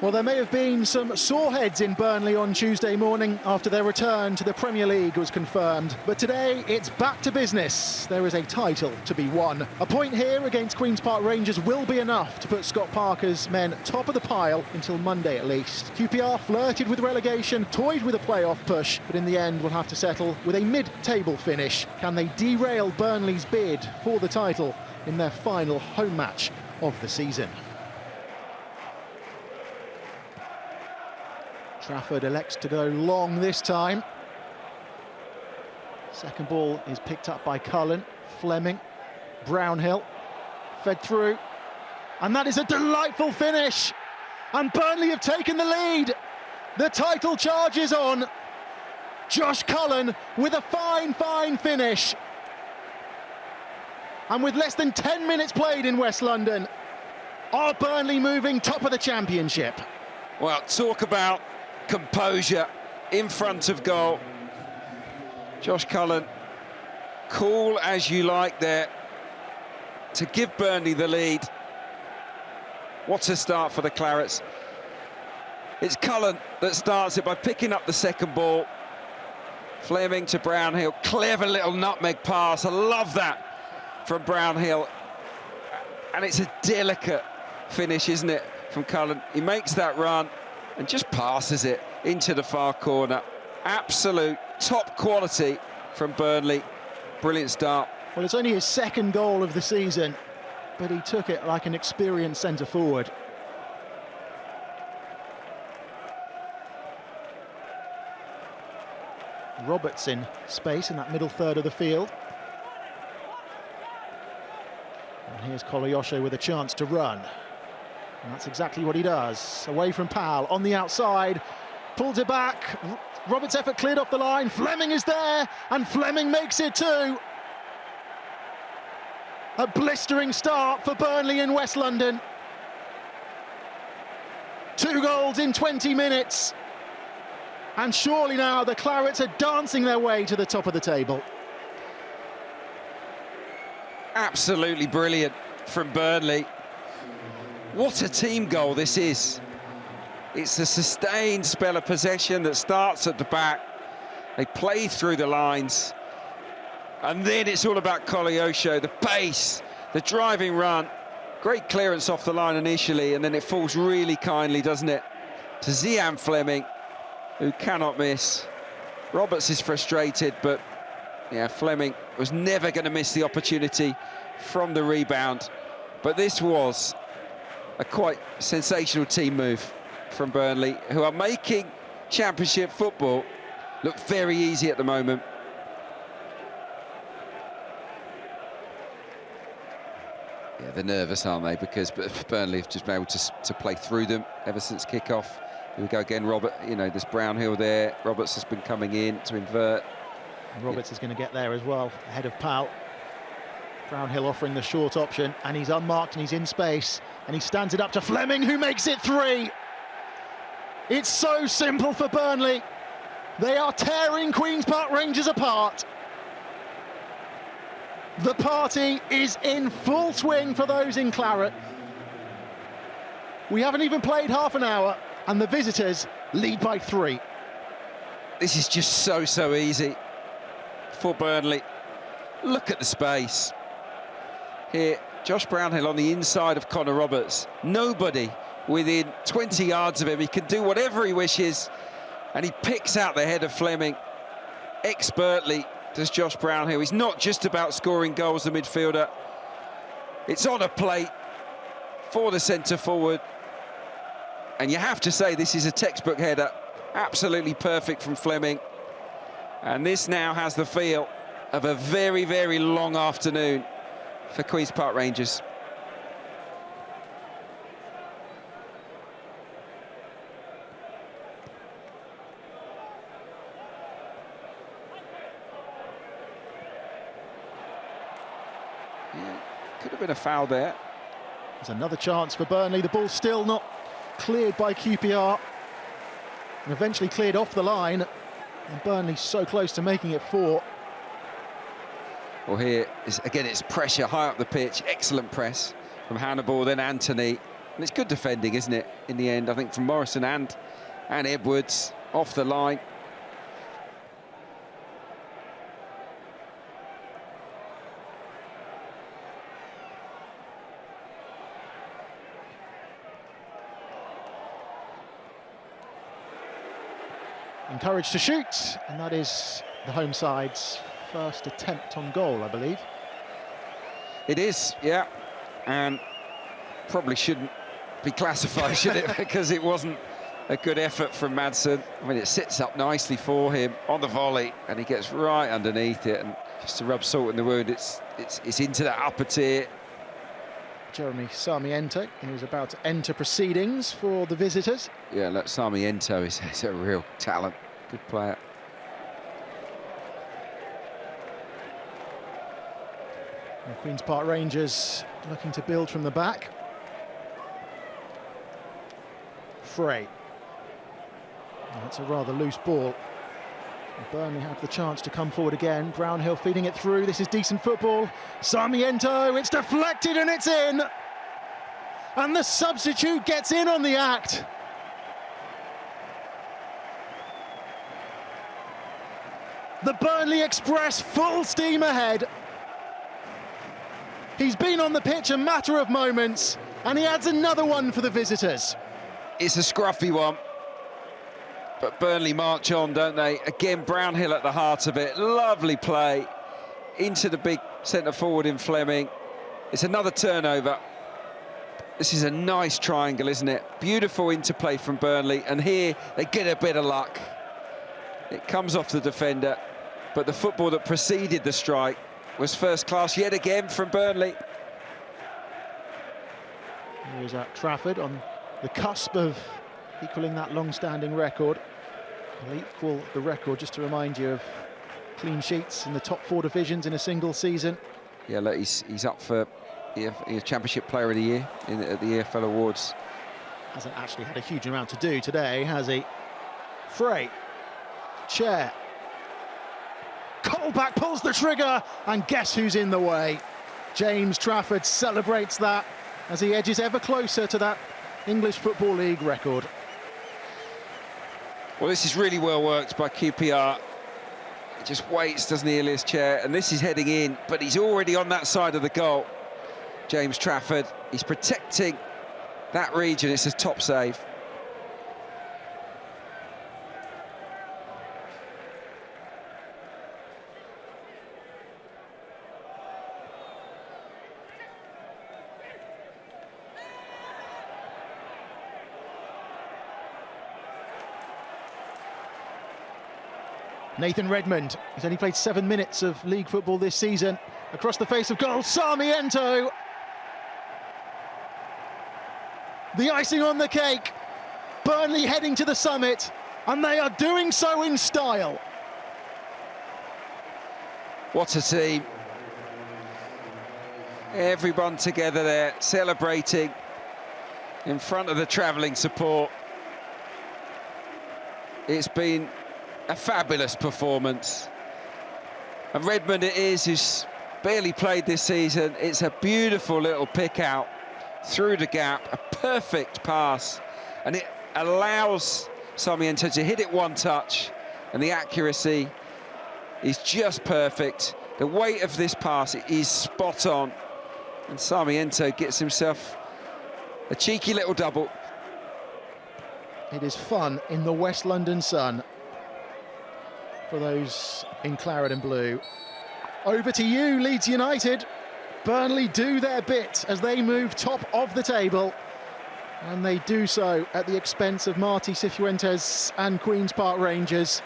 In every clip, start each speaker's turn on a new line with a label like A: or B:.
A: Well, there may have been some sore heads in Burnley on Tuesday morning after their return to the Premier League was confirmed. But today, it's back to business. There is a title to be won. A point here against Queen's Park Rangers will be enough to put Scott Parker's men top of the pile until Monday at least. QPR flirted with relegation, toyed with a playoff push, but in the end will have to settle with a mid-table finish. Can they derail Burnley's bid for the title in their final home match of the season? Trafford elects to go long this time. Second ball is picked up by Cullen, Fleming, Brownhill, fed through, and that is a delightful finish. And Burnley have taken the lead. The title charge is on. Josh Cullen with a fine finish. And with less than 10 minutes played in West London, are Burnley moving top of the Championship?
B: Well, talk about composure in front of goal. Josh Cullen, cool as you like there to give Burnley the lead. What a start for the Clarets. It's Cullen that starts it by picking up the second ball. Fleming to Brownhill, clever little nutmeg pass. I love that from Brownhill. And it's a delicate finish, isn't it, from Cullen? He makes that run and just passes it into the far corner. Absolute top quality from Burnley. Brilliant start.
A: Well, it's only his second goal of the season, but he took it like an experienced centre-forward. Roberts in space in that middle third of the field. And here's Kolayoshe with a chance to run. And that's exactly what he does. Away from Powell, on the outside, pulls it back. Roberts' effort cleared off the line. Fleming is there, and Fleming makes it too. A blistering start for Burnley in West London. 2 goals in 20 minutes. And surely now the Clarets are dancing their way to the top of the table.
B: Absolutely brilliant from Burnley. What a team goal this is. It's a sustained spell of possession that starts at the back. They play through the lines. And then it's all about Kolayoshe, the pace, the driving run. Great clearance off the line initially, and then it falls really kindly, doesn't it, to Zian Fleming, who cannot miss. Roberts is frustrated, but yeah, Fleming was never going to miss the opportunity from the rebound. But this was a quite sensational team move from Burnley, who are making Championship football look very easy at the moment. Yeah, they're nervous, aren't they? Because Burnley have just been able to play through them ever since kick-off. Here we go again, Robert. You know, there's Brownhill there. Roberts has been coming in to invert.
A: And Roberts is going to get there as well, ahead of Powell. Brownhill offering the short option, and he's unmarked and he's in space, and he stands it up to Fleming, who makes it 3. It's so simple for Burnley. They are tearing Queen's Park Rangers apart. The party is in full swing for those in Claret. We haven't even played half an hour, and the visitors lead by 3.
B: This is just so easy for Burnley. Look at the space. Here, Josh Brownhill on the inside of Connor Roberts. Nobody within 20 yards of him. He can do whatever he wishes, and he picks out the head of Fleming expertly, does Josh Brownhill. He's not just about scoring goals, the midfielder. It's on a plate for the centre-forward. And you have to say this is a textbook header. Absolutely perfect from Fleming. And this now has the feel of a very long afternoon for Queen's Park Rangers. Yeah, could have been a foul there.
A: There's another chance for Burnley. The ball's still not cleared by QPR. And eventually cleared off the line. And Burnley so close to making it 4.
B: Well, here is, again, it's pressure high up the pitch. Excellent press from Hannibal, then Anthony. And it's good defending, isn't it, in the end, I think, from Morrison and Edwards off the line.
A: Encouraged to shoot, and that is the home side's first attempt on goal, I believe.
B: It is, yeah, and probably shouldn't be classified, should it? Because it wasn't a good effort from Madsen. I mean, it sits up nicely for him on the volley, and he gets right underneath it, and just to rub salt in the wound, it's into that upper tier.
A: Jeremy Sarmiento, who's about to enter proceedings for the visitors.
B: Yeah, look, Sarmiento is a real talent, good player.
A: And Queen's Park Rangers looking to build from the back. Frey. That's a rather loose ball. And Burnley have the chance to come forward again. Brownhill feeding it through. This is decent football. Sarmiento, it's deflected and it's in. And the substitute gets in on the act. The Burnley Express full steam ahead. He's been on the pitch a matter of moments, and he adds another one for the visitors.
B: It's a scruffy one, but Burnley march on, don't they? Again, Brownhill at the heart of it. Lovely play into the big centre forward in Fleming. It's another turnover. This is a nice triangle, isn't it? Beautiful interplay from Burnley, and here they get a bit of luck. It comes off the defender, but the football that preceded the strike was first class yet again from Burnley.
A: Here's at Trafford on the cusp of equalling that long-standing record. He'll equal the record, just to remind you, of clean sheets in the top 4 divisions in a single season.
B: Yeah, look, he's up for Championship Player of the Year at the EFL Awards.
A: Hasn't actually had a huge amount to do today, has he? Frey, Chair. Colback pulls the trigger, and guess who's in the way? James Trafford celebrates that as he edges ever closer to that English Football League record.
B: Well, this is really well worked by QPR. He just waits, doesn't he, Elias Chair? And this is heading in, but he's already on that side of the goal. James Trafford, he's protecting that region. It's a top save.
A: Nathan Redmond, he's only played 7 minutes of league football this season. Across the face of goal, Sarmiento. The icing on the cake. Burnley heading to the summit, and they are doing so in style.
B: What a team. Everyone together there, celebrating in front of the travelling support. It's been a fabulous performance. And Redmond it is, who's barely played this season. It's a beautiful little pick out through the gap, a perfect pass, and it allows Sarmiento to hit it one touch, and the accuracy is just perfect. The weight of this pass is spot on, and Sarmiento gets himself a cheeky little double.
A: It is fun in the West London sun for those in claret and blue. Over to you, Leeds United. Burnley do their bit as they move top of the table, and they do so at the expense of Martí Cifuentes and Queen's Park Rangers,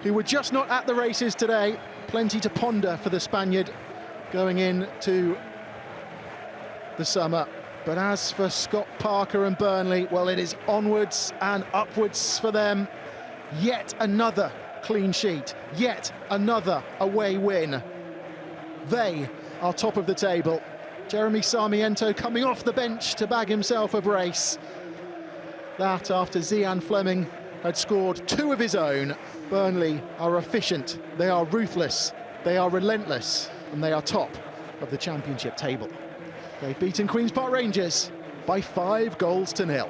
A: who were just not at the races today. Plenty to ponder for the Spaniard going into the summer. But as for Scott Parker and Burnley, well, it is onwards and upwards for them. Yet another clean sheet, yet another away win. They are top of the table. Jeremy Sarmiento coming off the bench to bag himself a brace. That after Zian Fleming had scored 2 of his own. Burnley are efficient, they are ruthless, they are relentless, and they are top of the Championship table. They've beaten Queen's Park Rangers by 5 goals to nil.